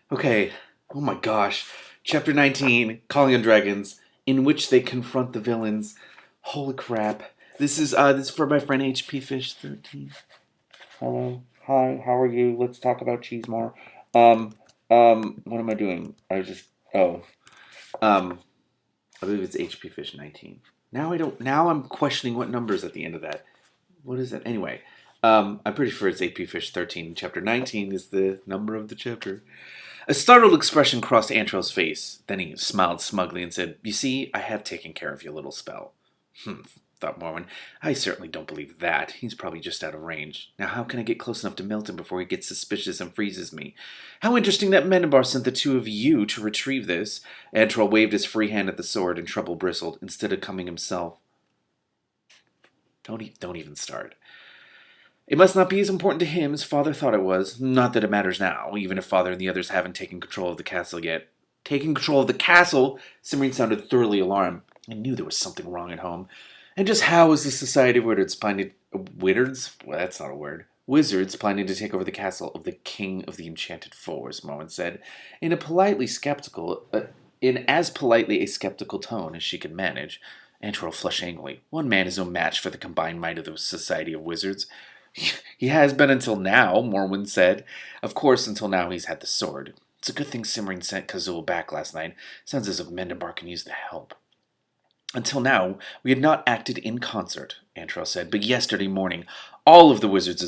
Okay. Oh my gosh. Chapter 19, Calling on Dragons, in which they confront the villains. Holy crap. This is for my friend HP Fish 13. Hello. Hi, how are you? Let's talk about cheese more. Um, what am I doing? Oh, um, I believe it's HP Fish 19. Now I'm questioning what number is at the end of that. What is it? Anyway, I'm pretty sure it's AP Fish 13. Chapter 19 is the number of the chapter. A startled expression crossed Antrell's face. Then he smiled smugly and said, "You see, I have taken care of your little spell." Thought Morwen. "I certainly don't believe that. He's probably just out of range. Now how can I get close enough to melt him before he gets suspicious and freezes me? How interesting that Mendenbar sent the two of you to retrieve this." Antrell waved his free hand at the sword and Trouble bristled, instead of coming himself. Don't even start. "It must not be as important to him as Father thought it was. Not that it matters now, even if Father and the others haven't taken control of the castle yet." "Taking control of the castle?" Simrine sounded thoroughly alarmed. I knew there was something wrong at home. "And just how is the Society of Wizards planning... Wizards? Well, that's not a word. Wizards planning to take over the castle of the King of the Enchanted Forest," Morwen said, in as politely a skeptical tone as she could manage. Antrell flushed angrily. One man is no match for the combined might of the Society of Wizards. "He has been until now," Morwen said. "Of course, until now he's had the sword. It's a good thing Simrine sent Kazul back last night. Sounds as if Mendenbar can use the help." "Until now, we had not acted in concert," Antrell said, "but yesterday morning, all of the wizards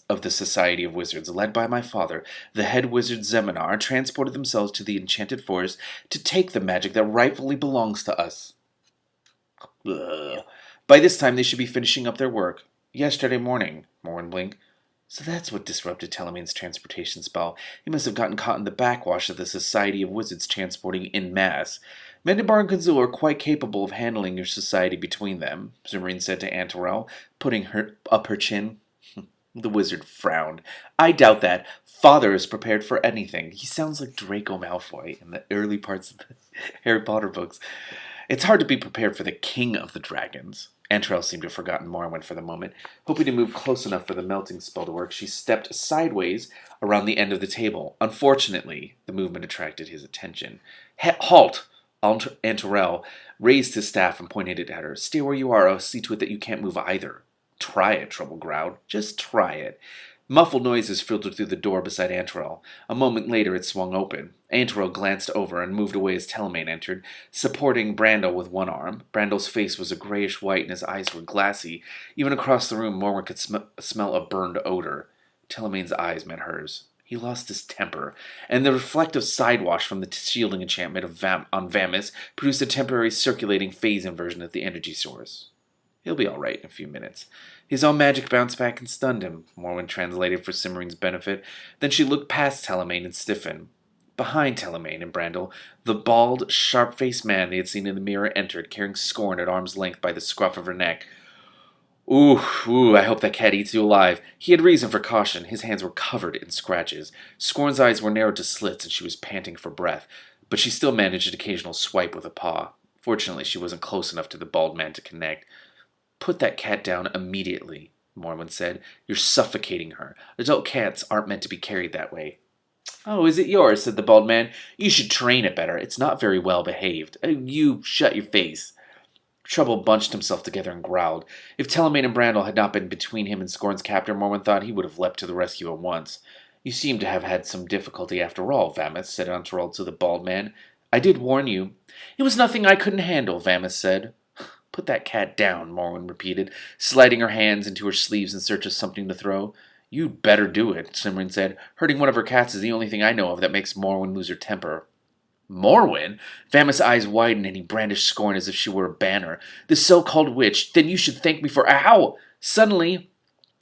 of the Society of Wizards, led by my father, the head wizard Zeminar, transported themselves to the Enchanted Forest to take the magic that rightfully belongs to us. Ugh. By this time, they should be finishing up their work. Yesterday morning," Morwen blinked. "So that's what disrupted Telemane's transportation spell. He must have gotten caught in the backwash of the Society of Wizards transporting en masse. Mendenbar and Kazul are quite capable of handling your society between them," Zimrine said to Antorel, putting up her chin. The wizard frowned. "I doubt that. Father is prepared for anything. He sounds like Draco Malfoy in the early parts of the Harry Potter books. It's hard to be prepared for the King of the Dragons." Antrell seemed to have forgotten Morwen for the moment. Hoping to move close enough for the melting spell to work, she stepped sideways around the end of the table. Unfortunately, the movement attracted his attention. "Halt!" Antorel raised his staff and pointed it at her. "Stay where you are, or I'll see to it that you can't move either." "Try it," Trouble growled. "Just try it." Muffled noises filtered through the door beside Antorel. A moment later, it swung open. Antorel glanced over and moved away as Telemane entered, supporting Brandel with one arm. Brandel's face was a grayish white and his eyes were glassy. Even across the room, Morwen could smell a burned odor. Telemane's eyes met hers. He lost his temper, and the reflective sidewash from the shielding enchantment on Vamis produced a temporary circulating phase inversion at the energy source. "He'll be all right in a few minutes." His own magic bounced back and stunned him, Morwen translated for Simrine's benefit. Then she looked past Telemane and stiffened. Behind Telemane and Brandel, the bald, sharp-faced man they had seen in the mirror entered, carrying Scorn at arm's length by the scruff of her neck. Ooh, I hope that cat eats you alive." He had reason for caution. His hands were covered in scratches. Scorn's eyes were narrowed to slits, and she was panting for breath. But she still managed an occasional swipe with a paw. Fortunately, she wasn't close enough to the bald man to connect. "Put that cat down immediately," Morwen said. "You're suffocating her. Adult cats aren't meant to be carried that way." "Oh, is it yours?" said the bald man. "You should train it better. It's not very well behaved." "You shut your face." Trouble bunched himself together and growled. If Telemane and Brandel had not been between him and Scorn's captor, Morwen thought he would have leapt to the rescue at once. "You seem to have had some difficulty after all, Vamis," said Antorel to the bald man. "I did warn you." "It was nothing I couldn't handle," Vamis said. "Put that cat down," Morwen repeated, sliding her hands into her sleeves in search of something to throw. "You'd better do it," Simrine said. "Hurting one of her cats is the only thing I know of that makes Morwen lose her temper." "Morwen?" Vamis' eyes widened and he brandished Scorn as if she were a banner. "The so-called witch? Then you should thank me for— Ow!" Suddenly,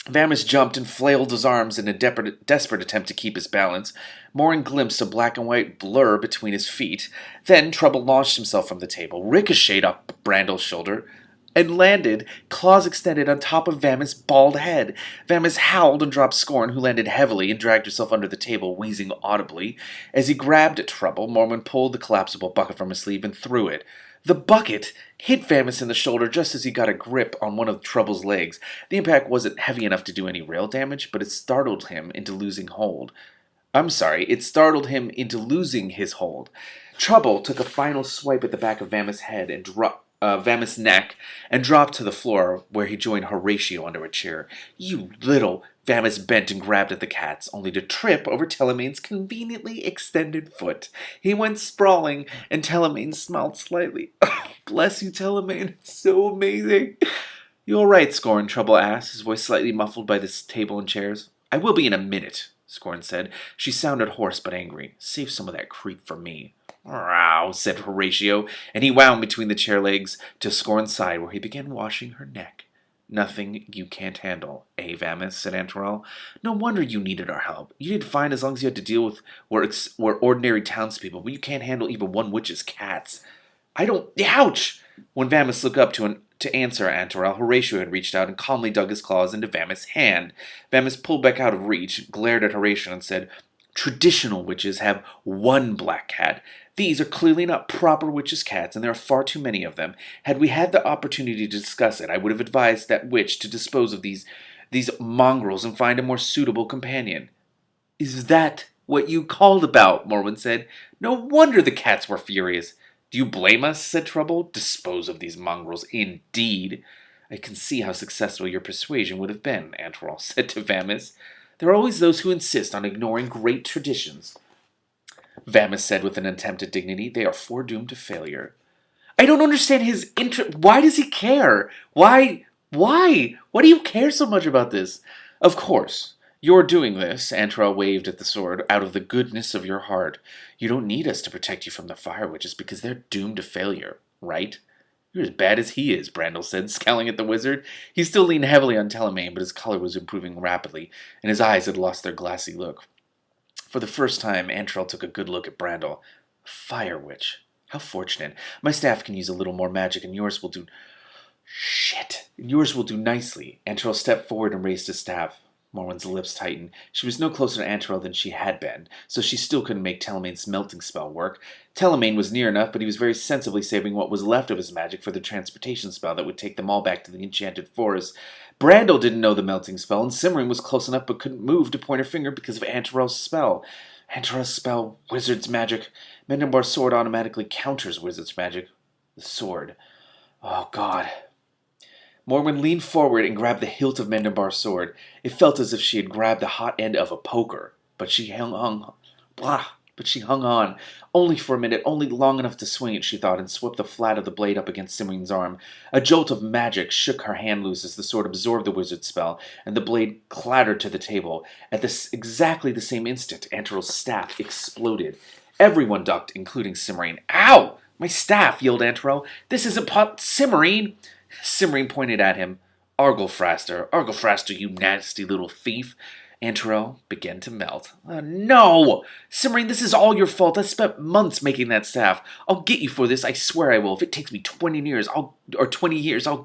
Vamis jumped and flailed his arms in a desperate attempt to keep his balance. Morwen glimpsed a black and white blur between his feet. Then Trouble launched himself from the table, ricocheted off Brandel's shoulder, and landed, claws extended, on top of Vamis' bald head. Vamis howled and dropped Scorn, who landed heavily and dragged herself under the table, wheezing audibly. As he grabbed at Trouble, Morwen pulled the collapsible bucket from his sleeve and threw it. The bucket hit Vamis in the shoulder just as he got a grip on one of Trouble's legs. The impact wasn't heavy enough to do any real damage, but it startled him into losing hold. I'm sorry, it startled him into losing his hold. Trouble took a final swipe at the back of Vamis' head and Vamis' neck and dropped to the floor where he joined Horatio under a chair. You little! Vamis bent and grabbed at the cats, only to trip over Telemane's conveniently extended foot. He went sprawling, and Telemane smiled slightly. Oh, bless you, Telemane. It's so amazing. You all right, Scorn? Trouble asked, his voice slightly muffled by the table and chairs. I will be in a minute, Scorn said. She sounded hoarse but angry. Save some of that creep for me. Row, said Horatio, and he wound between the chair legs to Scorn's side, where he began washing her neck. Nothing you can't handle, eh, Vamis? Said Antorel. No wonder you needed our help. You did fine as long as you had to deal with were ordinary townspeople, but you can't handle even one witch's cats. I don't. Ouch! When Vamis looked up to answer Antorel, Horatio had reached out and calmly dug his claws into Vamis' hand. Vamis pulled back out of reach, glared at Horatio, and said, Traditional witches have one black cat. These are clearly not proper witches' cats, and there are far too many of them. Had we had the opportunity to discuss it, I would have advised that witch to dispose of these mongrels and find a more suitable companion. Is that what you called about? Morwen said. No wonder the cats were furious. Do you blame us? Said Trouble. Dispose of these mongrels, indeed. I can see how successful your persuasion would have been, Antorel said to Vamis. There are always those who insist on ignoring great traditions. Vamis said with an attempt at dignity. They are foredoomed to failure. I don't understand his interest. Why does he care? Why? Why do you care so much about this? Of course. You're doing this, Antorel waved at the sword, out of the goodness of your heart. You don't need us to protect you from the fire witches because they're doomed to failure, right? You're as bad as he is, Brandel said, scowling at the wizard. He still leaned heavily on Telemane, but his color was improving rapidly, and his eyes had lost their glassy look. For the first time, Antorel took a good look at Brandel. Fire witch. How fortunate. My staff can use a little more magic, and yours will do... Shit. Yours will do nicely. Antorel stepped forward and raised his staff. Morwen's lips tightened. She was no closer to Antorel than she had been, so she still couldn't make Telemane's melting spell work. Telemane was near enough, but he was very sensibly saving what was left of his magic for the transportation spell that would take them all back to the enchanted forest. Brandel didn't know the melting spell, and Cimmerian was close enough but couldn't move to point her finger because of Antorel's spell. Antorel's spell, wizard's magic. Mendenbar's sword automatically counters wizard's magic. The sword. Oh, God. Morwen leaned forward and grabbed the hilt of Mendenbar's sword. It felt as if she had grabbed the hot end of a poker, but she hung on. Only for a minute, only long enough to swing it, she thought, and swept the flat of the blade up against Cimmerian's arm. A jolt of magic shook her hand loose as the sword absorbed the wizard's spell, and the blade clattered to the table. At exactly the same instant, Antorel's staff exploded. Everyone ducked, including Cimmerian. Ow! My staff, yelled Antorel. This isn't Cimmerian! Cimmerian pointed at him. Arglefraster, you nasty little thief. Antorel began to melt. No! Cimmerian, this is all your fault. I spent months making that staff. I'll get you for this, I swear I will. If it takes me 20 years, I'll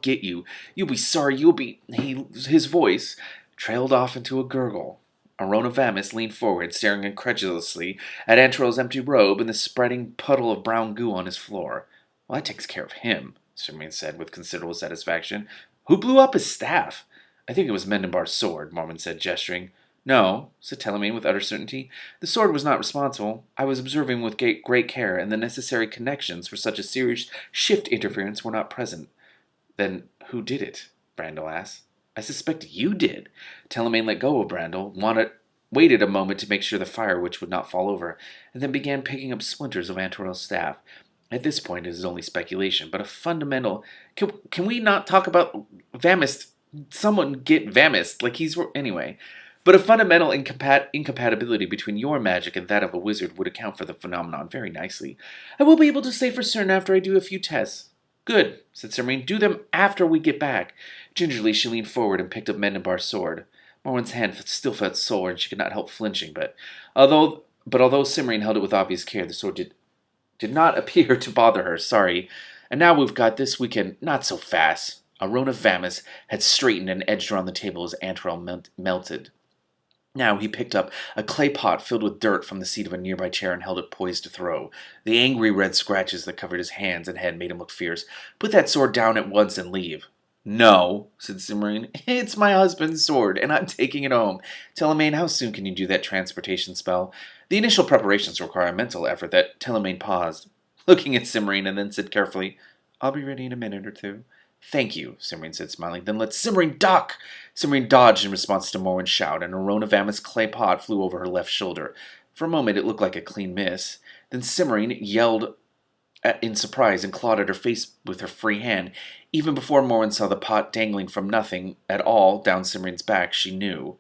get you. You'll be sorry, His voice trailed off into a gurgle. Arona Vamis leaned forward, staring incredulously at Antorel's empty robe and the spreading puddle of brown goo on his floor. Well, that takes care of him, Cimmerian said with considerable satisfaction. Who blew up his staff? I think it was Mendenbar's sword, Morwen said, gesturing. No, said Telemane with utter certainty. The sword was not responsible. I was observing with great care, and the necessary connections for such a serious shift interference were not present. Then who did it? Brandel asked. I suspect you did. Telemane let go of Brandel, waited a moment to make sure the fire witch would not fall over, and then began picking up splinters of Antorel's staff. At this point, it is only speculation, but a fundamental... Can we not talk about Vamis? Someone get Vamis. Anyway. But a fundamental incompatibility between your magic and that of a wizard would account for the phenomenon very nicely. I will be able to say for certain after I do a few tests. Good, said Cimmerian. Do them after we get back. Gingerly, she leaned forward and picked up Mendenbar's sword. Morwen's hand still felt sore, and she could not help flinching, but although Cimmerian held it with obvious care, the sword did not appear to bother her. Sorry. And now we've got this, we can... Not so fast. Arona Vamis had straightened and edged around the table as Antorel melted. Now he picked up a clay pot filled with dirt from the seat of a nearby chair and held it poised to throw. The angry red scratches that covered his hands and head made him look fierce. Put that sword down at once and leave. No, said Simrine. It's my husband's sword, and I'm taking it home. Telemaine, how soon can you do that transportation spell? The initial preparations require a mental effort that Telemaine paused, looking at Simrine, and then said carefully, I'll be ready in a minute or two. Thank you, Simrine said, smiling. Then let Simrine duck! Simrine dodged in response to Morwen's shout, and Arona Vamis' clay pot flew over her left shoulder. For a moment, it looked like a clean miss. Then Simrine yelled in surprise and clawed at her face with her free hand. Even before Morwen saw the pot dangling from nothing at all down Simrine's back, she knew.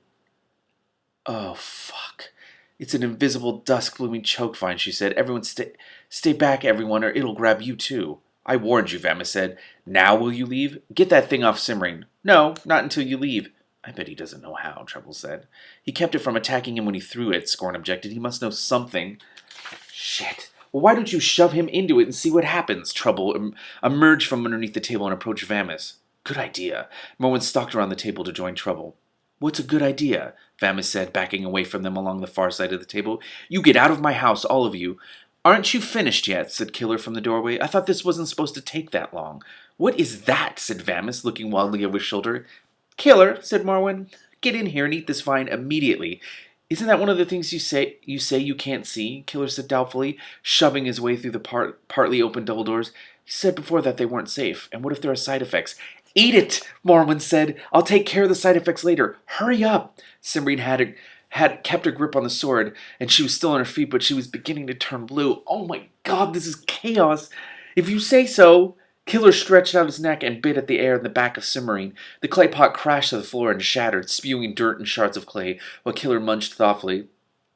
Oh, fuck. It's an invisible, dusk-blooming choke vine, she said. Everyone stay back, everyone, or it'll grab you too. I warned you, Vamis said. Now will you leave? Get that thing off Simrine. No, not until you leave. I bet he doesn't know how, Trouble said. He kept it from attacking him when he threw it, Scorn objected. He must know something. Shit. Well, why don't you shove him into it and see what happens? Trouble emerged from underneath the table and approached Vamis. Good idea. Morwen stalked around the table to join Trouble. What's a good idea? Vamis said, backing away from them along the far side of the table. You get out of my house, all of you. Aren't you finished yet? Said Killer from the doorway. I thought this wasn't supposed to take that long. What is that? Said Vamis, looking wildly over his shoulder. Killer, said Morwen. Get in here and eat this vine immediately. Isn't that one of the things you say you can't see? Killer said doubtfully, shoving his way through the partly open double doors. You said before that they weren't safe, and what if there are side effects? Eat it, Morwen said. I'll take care of the side effects later. Hurry up. Simrine had kept her grip on the sword, and she was still on her feet, but she was beginning to turn blue. Oh my god, this is chaos. If you say so. Killer stretched out his neck and bit at the air in the back of Simrine. The clay pot crashed to the floor and shattered, spewing dirt and shards of clay, while Killer munched thoughtfully.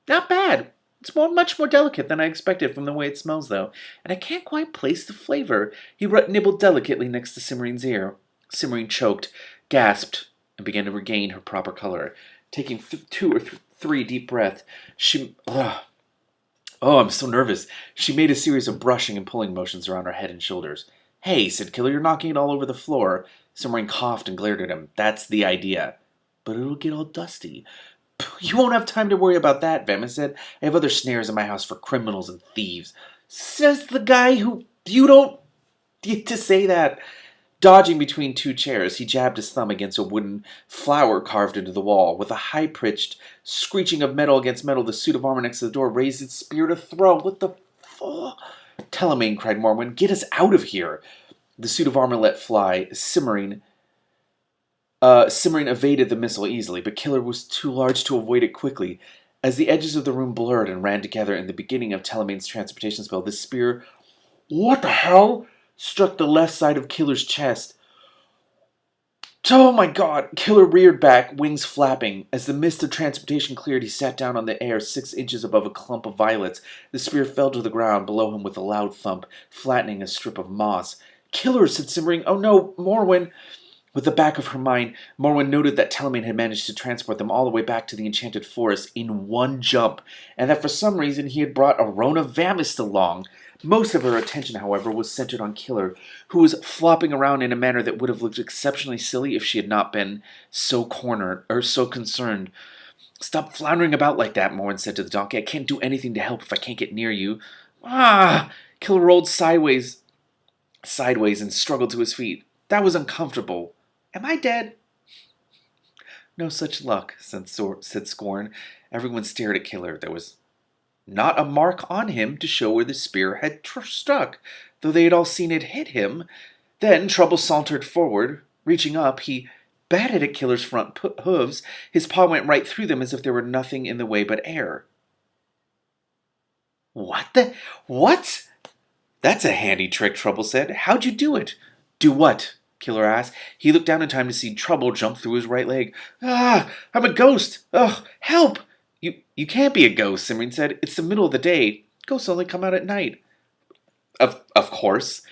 Not bad. It's much more delicate than I expected from the way it smells, though, and I can't quite place the flavor. He nibbled delicately next to Simrine's ear. Simrine choked, gasped, and began to regain her proper color. Taking 2 or 3 deep breaths, I'm so nervous. She made a series of brushing and pulling motions around her head and shoulders. Hey, said Killer, you're knocking it all over the floor. Simrine coughed and glared at him. That's the idea. But it'll get all dusty. You won't have time to worry about that, Vamis said. I have other snares in my house for criminals and thieves. Says the guy who... You don't get to say that. Dodging between 2 chairs, he jabbed his thumb against a wooden flower carved into the wall. With a high-pitched screeching of metal against metal, the suit of armor next to the door raised its spear to throw. What the fuck? Telemaine, cried Morwen. Get us out of here. The suit of armor let fly. Simrine evaded the missile easily, but Killer was too large to avoid it quickly. As the edges of the room blurred and ran together in the beginning of Telemaine's transportation spell, the spear, what the hell, struck the left side of Killer's chest. Oh my god! Killer reared back, wings flapping. As the mist of transportation cleared, he sat down on the air 6 inches above a clump of violets. The spear fell to the ground below him with a loud thump, flattening a strip of moss. Killer, said Simrine. Oh no, Morwen! With the back of her mind, Morwen noted that Telemaine had managed to transport them all the way back to the enchanted forest in one jump, and that for some reason he had brought Arona Vamis along. Most of her attention, however, was centered on Killer, who was flopping around in a manner that would have looked exceptionally silly if she had not been so cornered, or so concerned. Stop floundering about like that, Morwen said to the donkey. I can't do anything to help if I can't get near you. Ah! Killer rolled sideways and struggled to his feet. That was uncomfortable. Am I dead? No such luck, said Scorn. Everyone stared at Killer. There was not a mark on him to show where the spear had struck, though they had all seen it hit him. Then Trouble sauntered forward. Reaching up, he batted at Killer's front hooves. His paw went right through them as if there were nothing in the way but air. What? That's a handy trick, Trouble said. How'd you do it? Do what? Killer asked. He looked down in time to see Trouble jump through his right leg. Ah, I'm a ghost. Ugh, help! You can't be a ghost, Simrine said. It's the middle of the day. Ghosts only come out at night. Of course.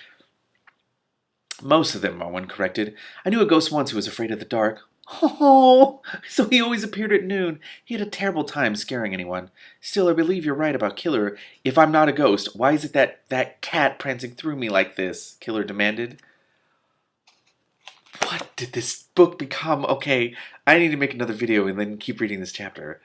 Most of them, Morwen corrected. I knew a ghost once who was afraid of the dark. Oh, so he always appeared at noon. He had a terrible time scaring anyone. Still, I believe you're right about Killer. If I'm not a ghost, why is it that cat prancing through me like this? Killer demanded. What did this book become? Okay, I need to make another video and then keep reading this chapter.